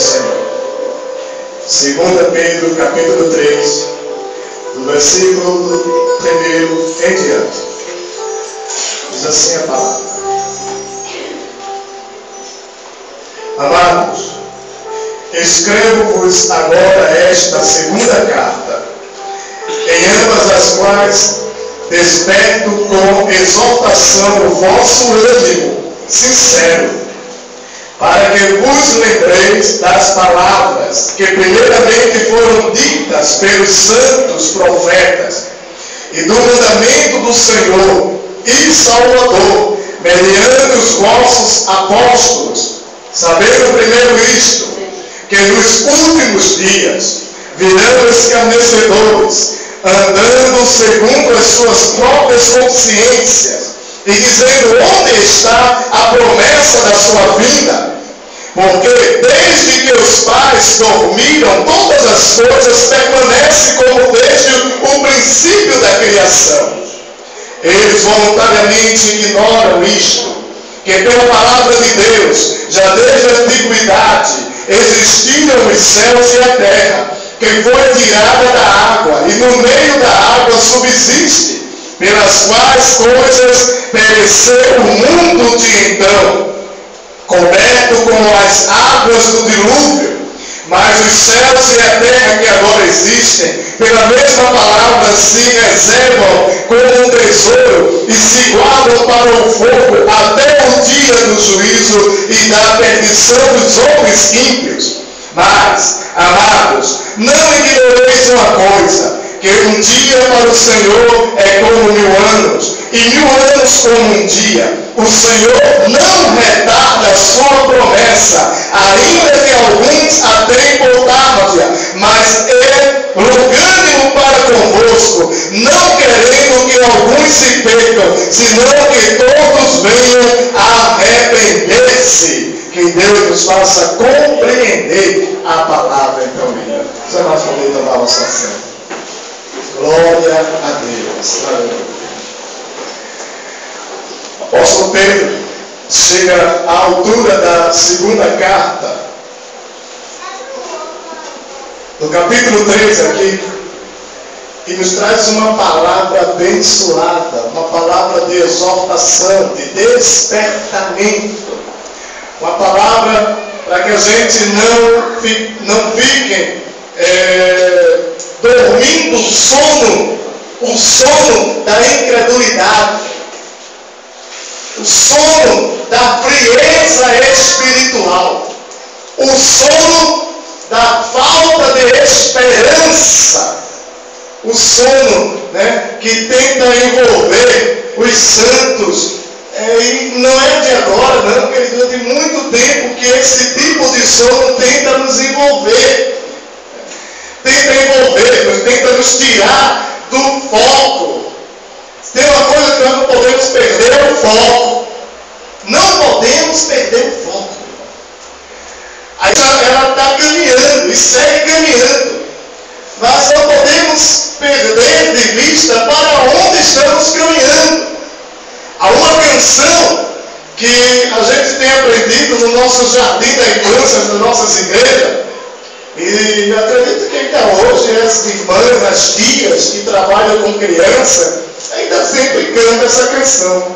Senhor. 2 Pedro, capítulo 3, do versículo 1 em diante. Diz assim a palavra. Amados, escrevo-vos agora esta segunda carta, em ambas as quais desperto com exortação o vosso ânimo sincero, para que vos lembreis das palavras que primeiramente foram ditas pelos santos profetas, e do mandamento do Senhor e Salvador, mediante os vossos apóstolos, sabendo primeiro isto, que nos últimos dias virão escarnecedores, andando segundo as suas próprias consciências, e dizendo: onde está a promessa da sua vinda? Porque desde que os pais dormiram, todas as coisas permanecem como desde o princípio da criação. Eles voluntariamente ignoram isto, que pela palavra de Deus, já desde a antiguidade, existiram os céus e a terra, que foi tirada da água, e no meio da água subsiste, pelas quais coisas pereceu o mundo de então, coberto com as águas do dilúvio. Mas os céus e a terra que agora existem, pela mesma palavra, se reservam como um tesouro e se guardam para o fogo até o dia do juízo e da perdição dos homens ímpios. Mas, amados, não ignoreis uma coisa, que um dia para o Senhor é como 1000 anos, e 1000 anos como um dia. O Senhor não retarda a sua promessa, ainda que alguns a tenham por tardia, mas é rogando para convosco, não querendo que alguns se percam, senão que todos venham a arrepender-se. Que Deus nos faça compreender a palavra então linda. Você mais poder tomar a vossa ação. Glória a Deus. Aleluia. O apóstolo Pedro chega à altura da segunda carta, do capítulo 3 aqui, e nos traz uma palavra abençoada, uma palavra de exortação, de despertamento, uma palavra para que a gente não fique dormindo o sono da incredulidade, o sono da frieza espiritual, o sono da falta de esperança, o sono, que tenta envolver os santos. E não é de agora, não, porque durante muito tempo que esse tipo de sono tenta nos envolver. Tenta nos tirar do foco. Tem uma coisa que nós não podemos perder, é o foco. Não podemos perder o foco. Aí ela está caminhando e segue caminhando. Mas não podemos perder de vista para onde estamos caminhando. Há uma canção que a gente tem aprendido no nosso jardim da infância, nas nossas igrejas, e acredito que ainda hoje as irmãs, as tias que trabalham com criança, ainda sempre cantam essa canção.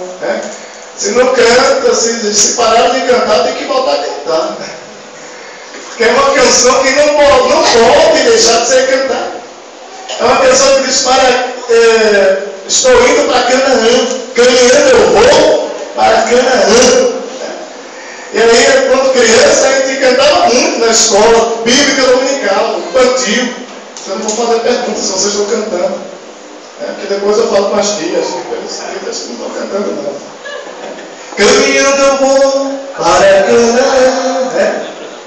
Se não canta, se parar de cantar, tem que voltar a cantar. Porque é uma canção que não pode deixar de ser cantada. É uma canção que diz: estou indo para Canaã, caminhando eu vou para Canaã. E aí, quando criança, a gente cantava muito na escola bíblica dominical, infantil. Eu não vou fazer perguntas se vocês estão cantando. Porque depois eu falo com as tias, eles não estão cantando não. Caminhando eu vou para Canaã,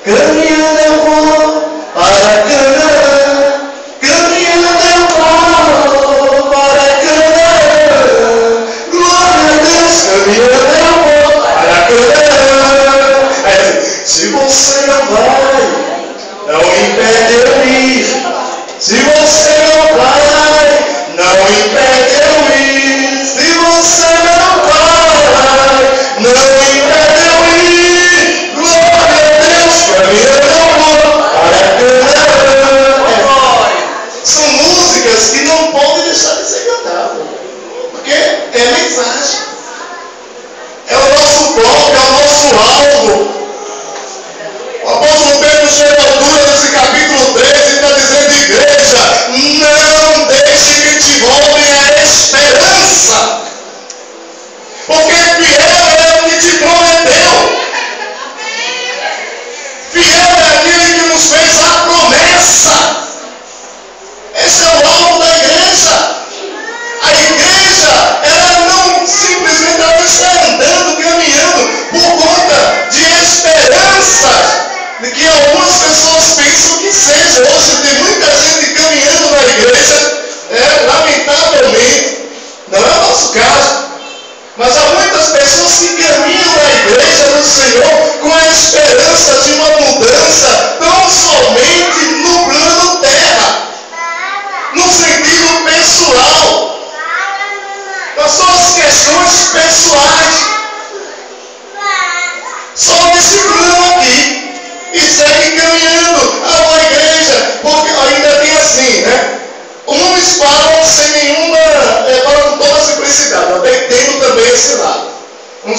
caminhando eu vou para Canaã, caminhando eu vou para Canaã, glória a Deus, caminhando eu vou para Canaã. Se você não vai, não impede eu ir. Se você não vai, não impede eu ir. Se você não vai, não impede eu ir. Glória a Deus, caminhando eu vou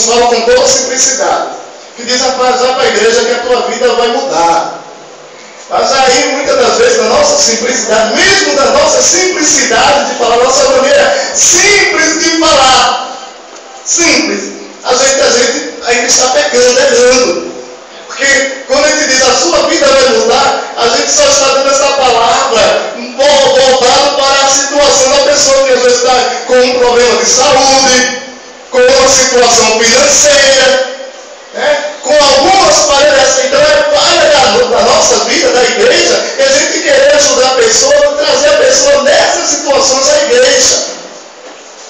nos fala com toda simplicidade, que diz: rapaz, vai para a igreja que a tua vida vai mudar. Mas aí, muitas das vezes, na nossa simplicidade, mesmo da nossa simplicidade de falar, nossa maneira simples de falar, simples, a gente ainda está pecando, errando. Porque quando a gente diz: a sua vida vai mudar, a gente só está dando essa palavra voltado para a situação da pessoa que às vezes está com um problema de saúde, com uma situação financeira, né? Com algumas falhas. Então é falha da nossa vida, da igreja, e a gente querer ajudar a pessoa, trazer a pessoa nessas situações à igreja.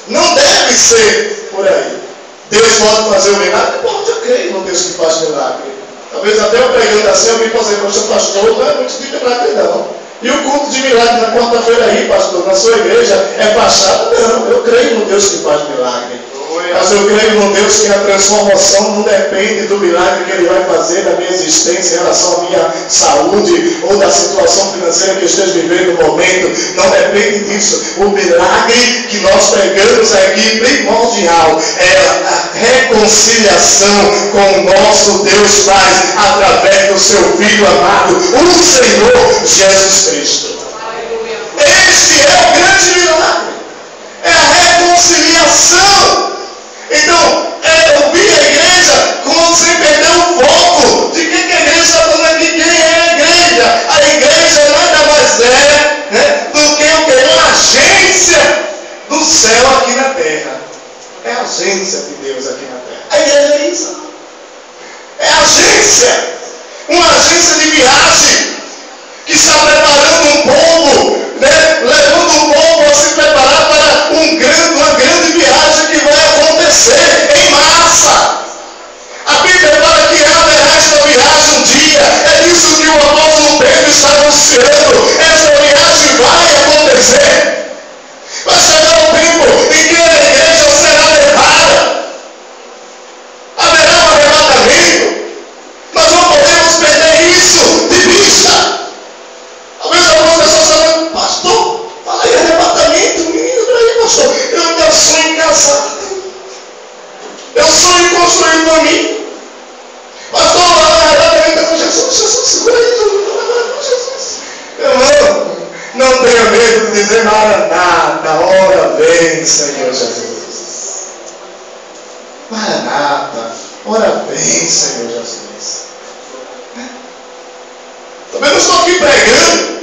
Não deve ser por aí. Deus pode fazer o milagre? Pode, eu creio no Deus que faz milagre. Talvez até eu pregando assim, eu me fazer, poxa, pastor, não é muito de milagre não. E o culto de milagre na quarta-feira aí, pastor, na sua igreja, é fachada? Não, eu creio no Deus que faz milagre. Mas eu creio no Deus que a transformação não depende do milagre que Ele vai fazer da minha existência em relação à minha saúde ou da situação financeira que eu esteja vivendo no momento. Não depende disso. O milagre que nós pregamos aqui, primordial, é a reconciliação com o nosso Deus Pai através do seu Filho amado, o Senhor Jesus Cristo. Este é o grande milagre. É a reconciliação. Então, eu vi a igreja como sem perder o foco de que a igreja está falando aqui. Quem é a igreja? A igreja nada mais é, né, do que o que? Uma agência do céu aqui na terra. É a agência de Deus aqui na terra. A igreja é isso. É a agência. Uma agência de viagem que está preparando um povo, né, levando o povo a se preparar para uma grande viagem que vai acontecer em massa. A Bíblia fala que haverá esta viagem um dia. É isso que o apóstolo Pedro está anunciando. Esta viagem vai acontecer. Vai chegar um tempo em que a igreja será levada. Haverá um arrebatamento. Nós não podemos perder isso de vista. Talvez algumas pessoas falem: pastor, fala aí arrebatamento, menino, peraí, pastor, eu sonho em casar. Eu sonho em construir para mim. Pastor, arrebatamento com Jesus, segura aí, com Jesus. Irmão, não tenha medo de dizer Maranata, ora vem, Senhor Jesus. Maranata, ora vem, Senhor Jesus. Também não estou aqui pregando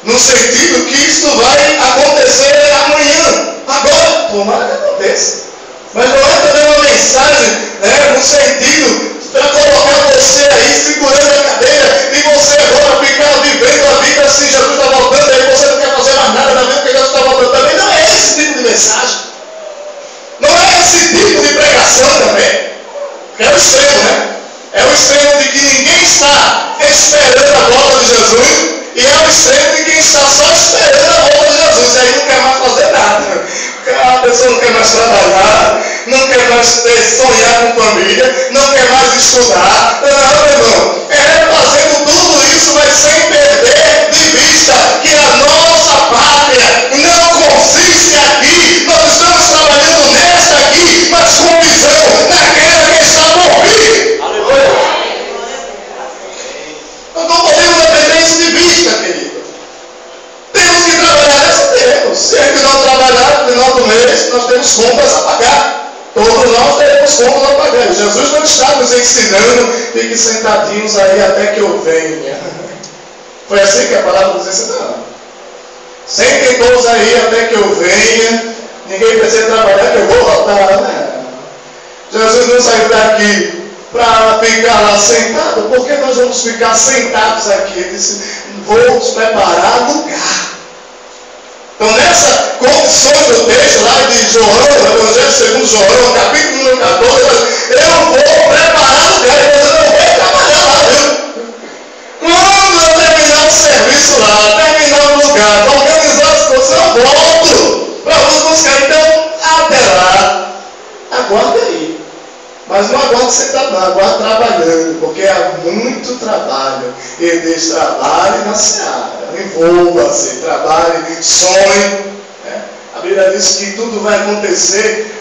no sentido que isso vai acontecer amanhã, agora, tomara que aconteça. Mas não é também uma mensagem, né, no sentido para colocar você aí segurando a cadeira e você agora ficar vivendo a vida assim: Jesus está voltando, aí você não quer fazer mais nada da vida porque Jesus está voltando também. Não é esse tipo de mensagem. Não é esse tipo de pregação também. É o extremo, né? É o extremo de que ninguém está esperando a volta de Jesus, e é o extremo de quem está só esperando a volta de Jesus, e aí não quer mais fazer nada. A pessoa não quer mais trabalhar, não quer mais sonhar com família, não quer mais estudar. Não, meu irmão, fazendo tudo isso, mas sem perder de vista que a nossa pátria não consiste aqui. Nós estamos trabalhando nesta aqui, mas com visão naquela que está por vir. Nós não podemos perder isso de vista, querido. Temos que trabalhar nessa tempo. Se a gente não trabalhar no final do mês, nós temos contas a pagar. Todos nós teremos contas a pagar. Jesus não está nos ensinando: fiquem sentadinhos aí até que eu venha. Foi assim que a palavra nos ensinou. Sentem todos aí até que eu venha. Ninguém precisa trabalhar que eu vou voltar. Né? Jesus não saiu daqui para ficar lá sentado. Por que nós vamos ficar sentados aqui? Ele disse: vou preparar lugar. Então, nessa condição do texto lá de João, Evangelho segundo João, capítulo número 14, eu vou preparar lugar. Eu não vou trabalhar lá, viu? Quando eu terminar o serviço lá, terminar o lugar, organizar as coisas, eu volto para vos buscar. Então, até lá, aguarde aí. Mas não aguarde sentado, não, aguarde trabalhando, porque há muito trabalho. E diz: trabalhe na seara, envolva-se, trabalhe, sonhe. A Bíblia diz que tudo vai acontecer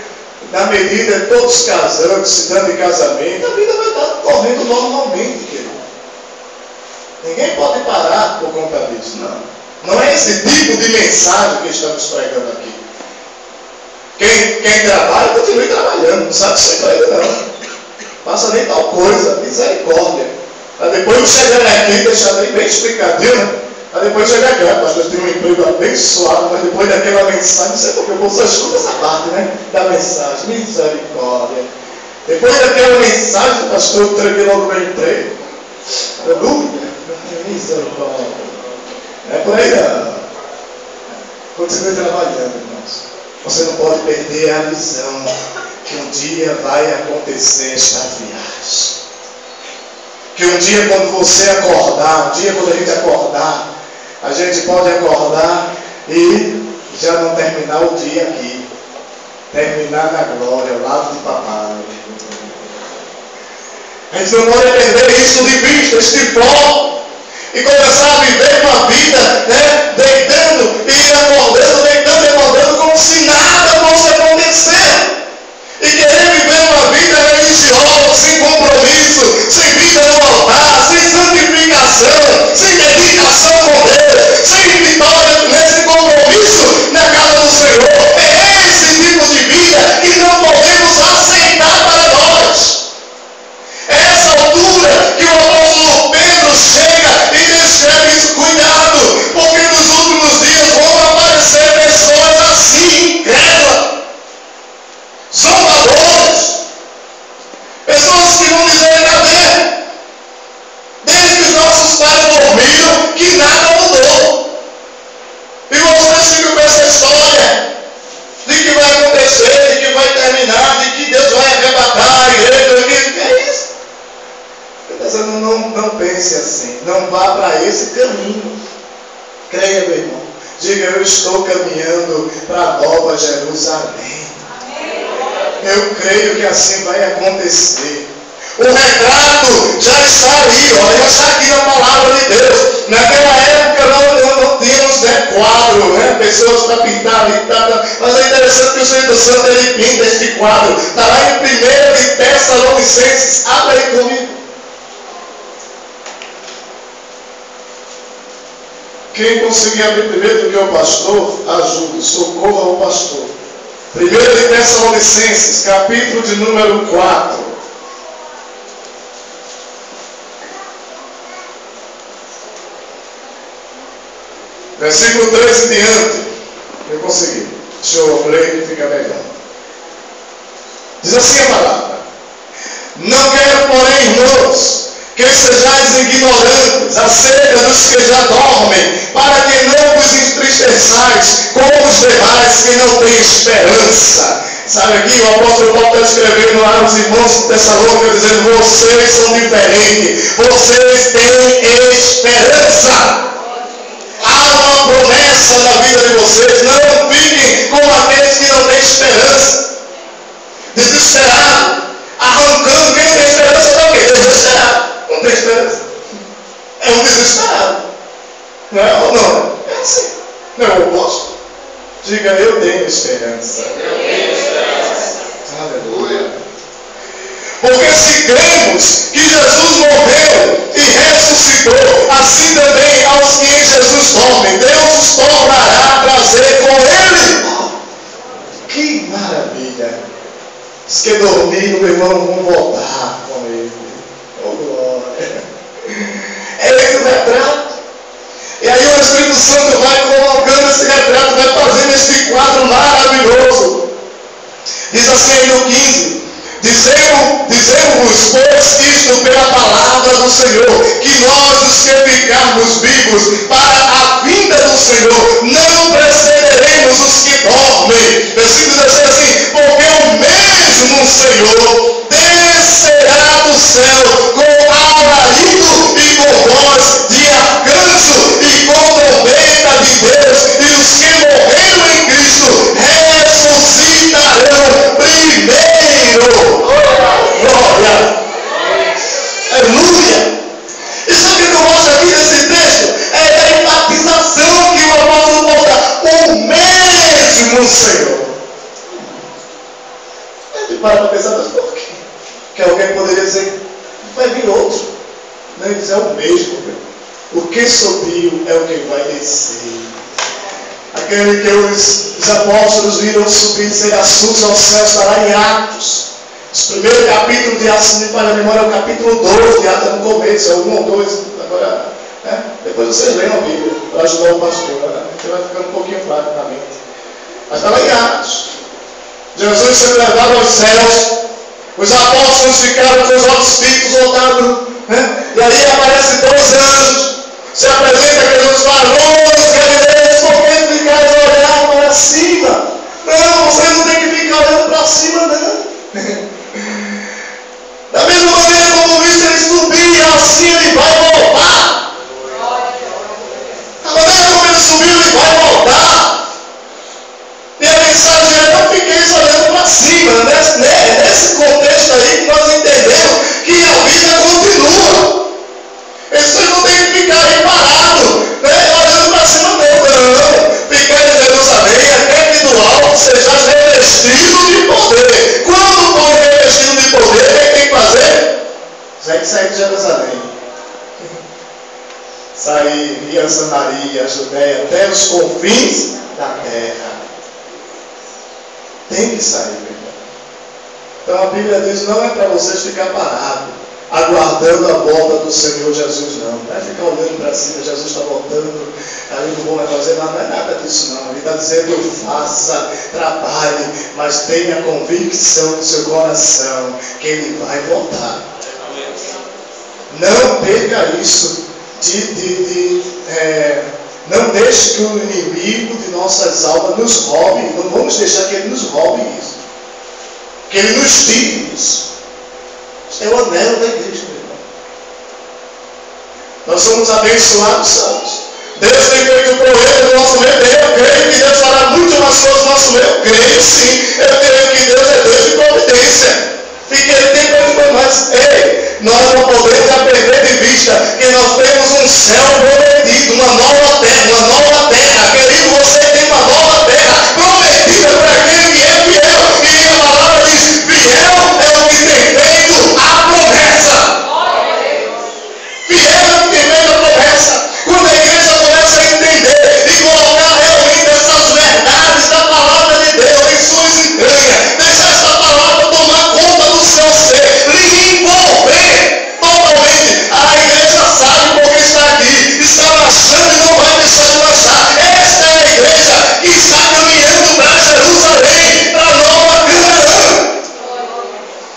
na medida de todos casando, se dando em casamento, a vida vai estar correndo normalmente, querido. Ninguém pode parar por conta disso, não. Não é esse tipo de mensagem que estamos pregando aqui. Quem trabalha, continue trabalhando, não sabe ser para ele não. Faça nem tal coisa, misericórdia. Para depois chegar aqui, deixar bem explicadinho, para depois chegar aqui, pastor, eu tenho um emprego abençoado, mas depois daquela mensagem, não sei porque eu só escuto essa parte, né? Da mensagem, misericórdia. Depois daquela mensagem, pastor, eu tranquei logo meu emprego. Aleluia, misericórdia. Não é por aí não. Continue trabalhando, irmãos. Você não pode perder a visão que um dia vai acontecer esta viagem. Que um dia quando você acordar, um dia quando a gente acordar, a gente pode acordar e já não terminar o dia aqui. Terminar na glória, ao lado de papai. A gente não pode perder isso de vista, este foco. E começar a viver uma vida, né, deitando e acordando, deitando e acordando, como se nada fosse acontecer. E querer viver uma vida religiosa, sem compromisso, sem vida no altar, sem santificação, sem dedicação com Deus, sem vitória, sem compromisso na casa do Senhor. É esse tipo de vida que não podemos aceitar para nós. É essa altura que o apóstolo Pedro chega e descreve isso. Cuidado, porque nos últimos dias vão aparecer pessoas assim, incrédulas, zombadores, pessoas que vão dizer: cadê? Desde que os nossos pais dormiram, que nada mudou. E vocês ficam com essa história de que vai acontecer, de que vai terminar, de que Deus vai arrebatar a igreja. Que é isso? Não pense assim. Não vá para esse caminho. Creia, meu irmão. Diga: eu estou caminhando para a Nova Jerusalém. Eu creio que assim vai acontecer. O retrato já está ali, olha, já está aqui na palavra de Deus. Naquela época não tínhamos quadro, né? Pessoas para pintar ali, mas é interessante que o Espírito Santo ele pinta este quadro. Está lá em 1 Tessalonicenses. Abre aí comigo. Quem conseguir abrir primeiro do que o pastor, ajude, socorra o pastor. 1 Tessalonicenses, capítulo de número 4. Versículo 3 em diante. Eu consegui. Deixa eu ler que fica melhor. Diz assim a palavra: não quero, porém, irmãos, que sejais ignorantes acerca dos que já dormem, para que não vos entristeçais como os demais que não têm esperança. Sabe aqui, o apóstolo Paulo está escrevendo lá aos irmãos de Tessalônica, dizendo: vocês são diferentes, vocês têm esperança. Há uma promessa na vida de vocês. Não fiquem como aqueles que não têm esperança, desesperado, arrancando. Quem tem esperança está o quê? Desesperado. Não tem esperança. É um desesperado. Não é ou não? É assim. Não é o oposto? Diga: eu tenho esperança. Eu tenho esperança. Aleluia. Porque se cremos que Jesus morreu e ressuscitou, assim também aos que em Jesus dormem, Deus os tornará a trazer com Ele. Que maravilha! Os que dormiram, meu irmão, vão voltar com Ele. Oh, glória! É esse o retrato. E aí o Espírito Santo vai colocando esse retrato, vai fazendo esse quadro maravilhoso. Diz assim aí no 15: Dizemos-vos, pois, isto pela palavra do Senhor, que nós, os que ficarmos vivos para a vinda do Senhor, não precederemos os que dormem. Versículo 16 assim: porque o mesmo Senhor descerá do céu com alarido e com voz de arcanjo e com trombeta de Deus, e os que morreram em Cristo ressuscitarão primeiro. Glória! Aleluia! Isso que eu mostro aqui nesse texto é a enfatização que o apóstolo para pensar, mas por quê? Que alguém poderia dizer, vai vir outro. Não, ele diz, é o mesmo. O que subiu é o que vai descer. Aquele que os apóstolos viram subir e ser assuntos ao céu estará em Atos. O primeiro capítulo de Atos, se me falha a memória, é o capítulo 12 de Atos, é no começo, é 1 ou 2, agora, depois vocês leiam a Bíblia, para ajudar o pastor, vai ficando um pouquinho claro na mente. Mas está lá em Atos. Jesus sendo levado aos céus, os apóstolos ficaram com os olhos fixos, voltados, e aí aparecem 2 anjos, se apresenta a Jesus, varões galileus, por que ficais a olhar para cima? Não, você não tem que ficar olhando para cima, não. Da mesma maneira como viste ele subir, assim ele vai voltar. Da maneira como ele subiu, ele vai voltar. E a mensagem é: não fiqueis olhando para cima. Nesse contexto aí que nós entendemos que a vida continua. Vocês não tem que ficar aí parado, olhando para cima, não. Ficar em Jerusalém até que do alto sejais revestido de poder. Quando for revestido de poder, o que tem que fazer? Já que sair de Jerusalém. Sair via Samaria, Judéia, até os confins da terra. Tem que sair, meu irmão. Então a Bíblia diz: não é para vocês ficar parados, aguardando a volta do Senhor Jesus, não. Não é ficar olhando para cima, Jesus está voltando, aí não vou mais fazer nada, não é nada disso não. Ele está dizendo: faça, trabalhe, mas tenha convicção no seu coração que Ele vai voltar. Não perca isso, não deixe que o inimigo de nossas almas nos roube, não vamos deixar que ele nos roube isso, que ele nos tire isso. Isso é o anelo da igreja, meu irmão. Nós somos abençoados santos. Deus tem feito proeza no nosso meio. Eu creio que Deus fará muito mais coisas no nosso meio. Eu creio sim. Eu creio que Deus é Deus de providência. E que Ele tem coisas mais. Ei, nós não podemos perder de vista que nós temos um céu prometido, uma nova terra. Querido, você tem uma nova terra prometida para aquele que é fiel. E a palavra diz: fiel é o que tem feito a promessa. Fiel é o que tem feito a promessa. Quando a igreja começa a entender e colocar realmente essas verdades da palavra de Deus em suas entranhas, deixar essa palavra tomar conta do seu ser, lhe envolver totalmente, a igreja sabe porque está aqui, está marchando e não vai deixar de marchar. Esta é a igreja que está caminhando para Jerusalém, para a Nova Canaã.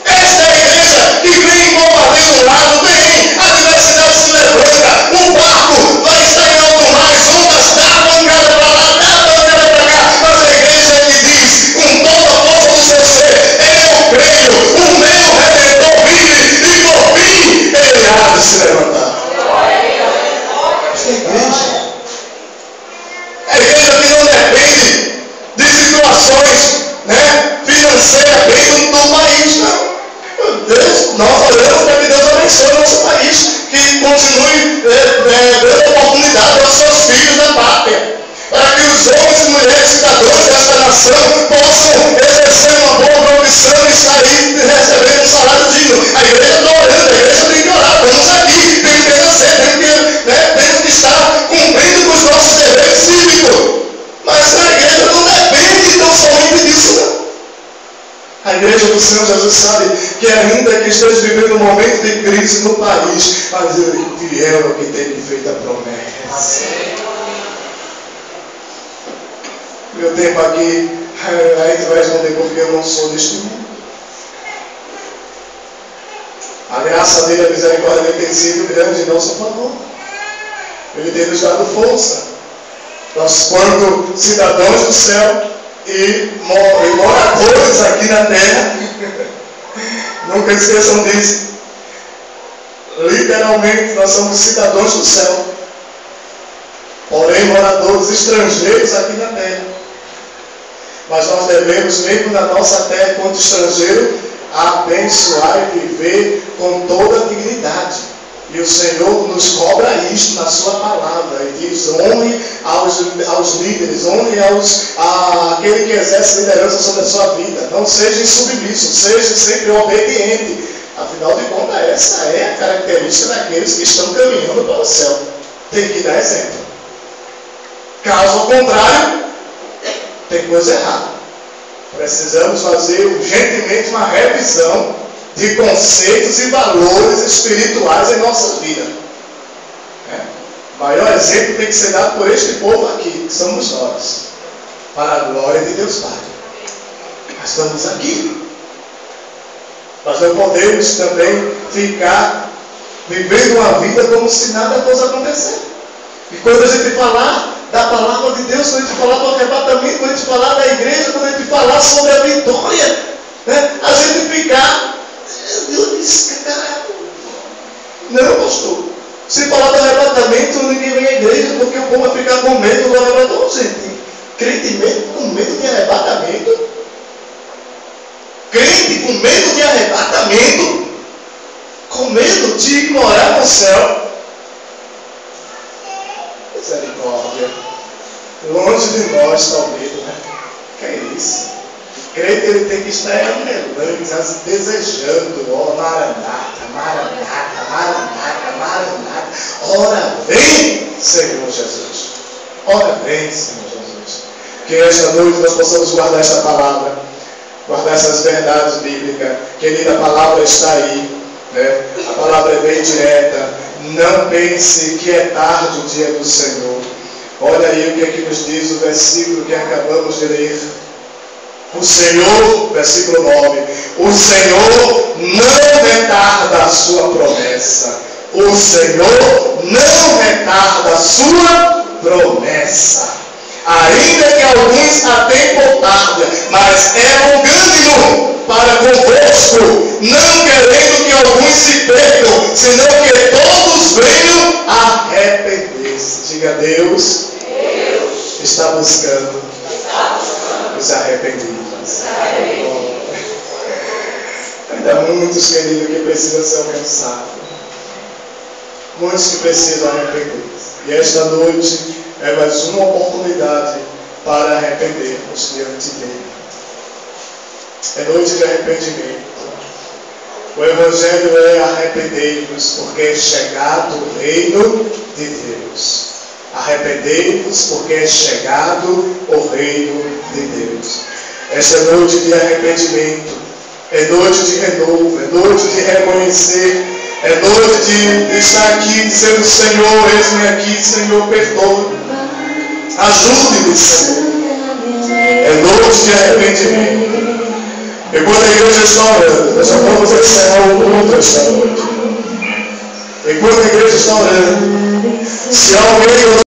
Esta é a igreja que vem bombardeando um lado, vem, a diversidade se levanta, o barco vai estar em alto mar, as ondas dá pancada para lá, dá pancada para cá, mas a igreja que diz com toda a força do seu ser: eu creio, o meu Redentor vive e por fim ele há de se levantar. Esta é a igreja. É a igreja que não depende de situações financeiras dentro do país, não. Deus, nós oramos para que Deus abençoe o nosso país, que continue dando oportunidade aos seus filhos da pátria, para que os homens e mulheres cidadãos desta nação possam exercer uma boa profissão e sair recebendo um salário digno. A igreja está orando, a igreja tem que orar. Estamos aqui, temos que exercer, temos que estar cumprindo com os nossos deveres cívicos. Mas a igreja não depende tão somente disso, não. A igreja do Senhor Jesus sabe que ainda que esteja vivendo um momento de crise no país, mas Ele é fiel ao que tem feito a promessa. Meu tempo aqui, a gente vai responder porque eu não sou deste mundo. A graça dele, a misericórdia dele tem sido grande em nosso favor. Ele tem nos dado força. Nós, quanto cidadãos do céu e moradores aqui na terra, nunca esqueçam disso. Literalmente, nós somos cidadãos do céu, porém moradores estrangeiros aqui na terra. Mas nós devemos, mesmo na nossa terra, enquanto estrangeiro, abençoar e viver com toda a dignidade E o Senhor nos cobra isto na sua palavra. Ele diz: honre aos líderes, honre aquele que exerce liderança sobre a sua vida. Não seja insubmisso, seja sempre obediente. Afinal de contas, essa é a característica daqueles que estão caminhando para o céu. Tem que dar exemplo. Caso ao contrário, tem coisa errada. Precisamos fazer urgentemente uma revisão de conceitos e valores espirituais em nossa vida. O maior exemplo tem que ser dado por este povo aqui, que somos nós, para a glória de Deus Pai. Nós estamos aqui. Nós não podemos também ficar vivendo uma vida como se nada fosse acontecer. E quando a gente falar da palavra de Deus, quando a gente falar do arrebatamento, quando a gente falar da igreja, quando a gente falar sobre a vitória, a gente ficar... Eu disse, caralho, não, pastor. Se falar do arrebatamento, ninguém vem à igreja, porque o povo vai ficar com medo do arrebatamento. Gente, crente com medo de arrebatamento. Crente com medo de arrebatamento. Com medo de ignorar o céu. Misericórdia. Longe de nós está o medo, né? Que é isso? Crente, ele tem que estar anelando, desejando, ó, Maranata, Maranata, Maranata, Maranata. Ora vem, Senhor Jesus. Ora vem, Senhor Jesus. Que esta noite nós possamos guardar esta palavra, guardar essas verdades bíblicas. Querida, a palavra está aí, né? A palavra é bem direta. Não pense que é tarde o dia do Senhor. Olha aí o que é que nos diz o versículo que acabamos de ler. O Senhor, versículo 9, o Senhor não retarda a sua promessa. O Senhor não retarda a sua promessa. Ainda que alguns a tenham por tarde, mas é longânimo para convosco, não querendo que alguns se percam, senão que todos venham a arrepender-se. Diga: Deus está buscando os arrependidos. Ainda muitos, queridos, que precisam ser alcançados. Muitos que precisam arrepender-se. E esta noite é mais uma oportunidade para arrependermos diante dele. É noite de arrependimento. O Evangelho é: arrependei-vos, porque é chegado o reino de Deus. Arrependei-vos, porque é chegado o reino de Deus. Esta é noite de arrependimento, é noite de renovo, é noite de reconhecer, é noite de estar aqui dizendo: Senhor, eis-me aqui, Senhor, perdoa, ajude-me, Senhor. É noite de arrependimento. Enquanto a igreja está orando, nós só vamos encerrar o culto esta noite. Enquanto a igreja está orando, se alguém